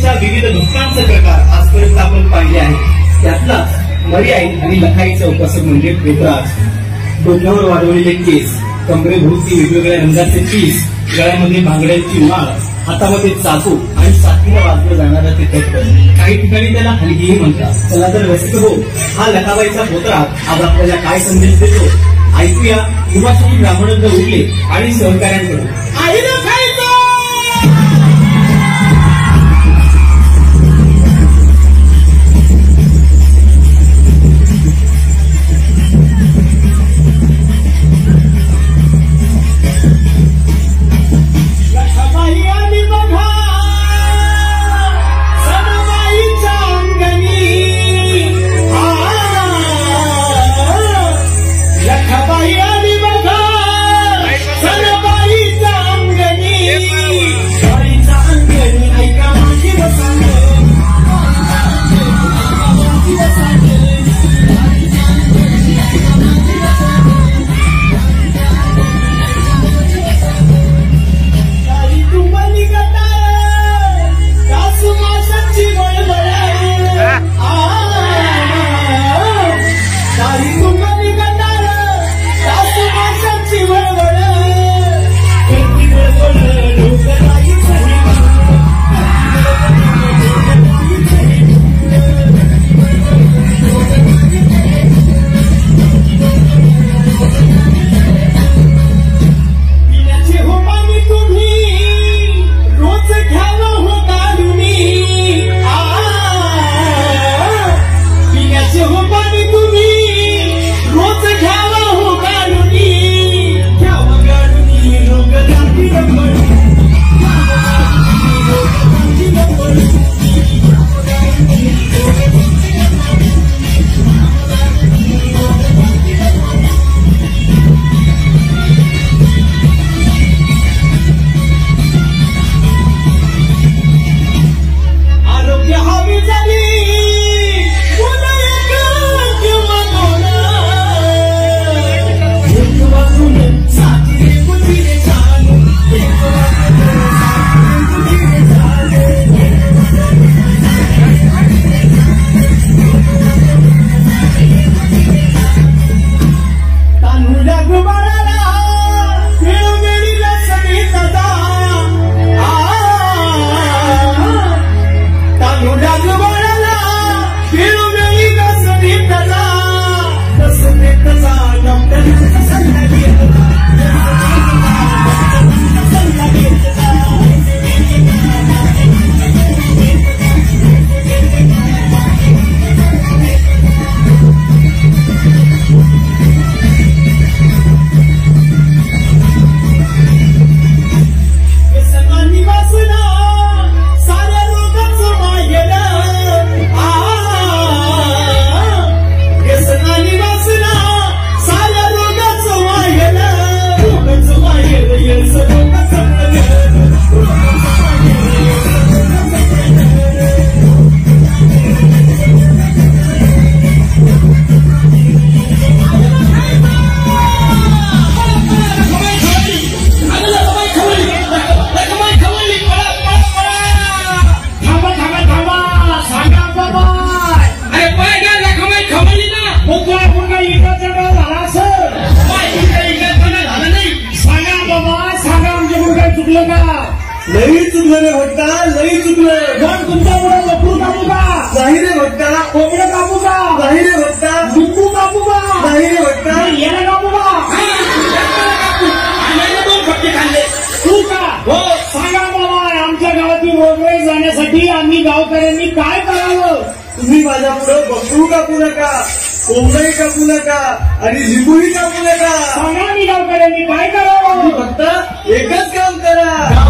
अशा विविध दुःखांचे प्रकार आजपर्यंत आपण पाहिले आहेत. त्यातलाच मर्याई आणि लखाईचा उपासक म्हणजे पेपराज. डोक्यावर वाढवलेले केस, कमरेभोवती वेगवेगळ्या रंगाचे पीस, गळ्यामध्ये भांगड्यांची माळ, हातामध्ये चाकू आणि साथीला वाजलं जाणारा ते तत्व. काही ठिकाणी त्याला हलगीही म्हणतात. चला तर रसिक हो, हा लखाबाईचा पोतरा आज आपल्याला काय संदेश देतो ऐकूया. युवाश्री ब्राह्मणंद उरले आणि सहकाऱ्यांकडून. लई चुकलं रे भक्ता, लई चुकलं. पण तुमच्यामुळे लपू कापू का? नाही रे भक्ता. कोंबडे कापू का? नाही रे भक्ता. लिंबू कापू का? नाही रे भक्ता. येणं कापू का? दोन फटके खाल्ले. तू का? हो. सांगा बाबा, आमच्या गावातील रोडवेज जाण्यासाठी आम्ही गावकऱ्यांनी काय करावं? तुम्ही माझ्या पुढे बकरू कापू नका, कोंबडी कापू नका आणि लिंबूही कापू नका. सांगा मी गावकऱ्यांनी काय करावं? फक्त एकच काम करा.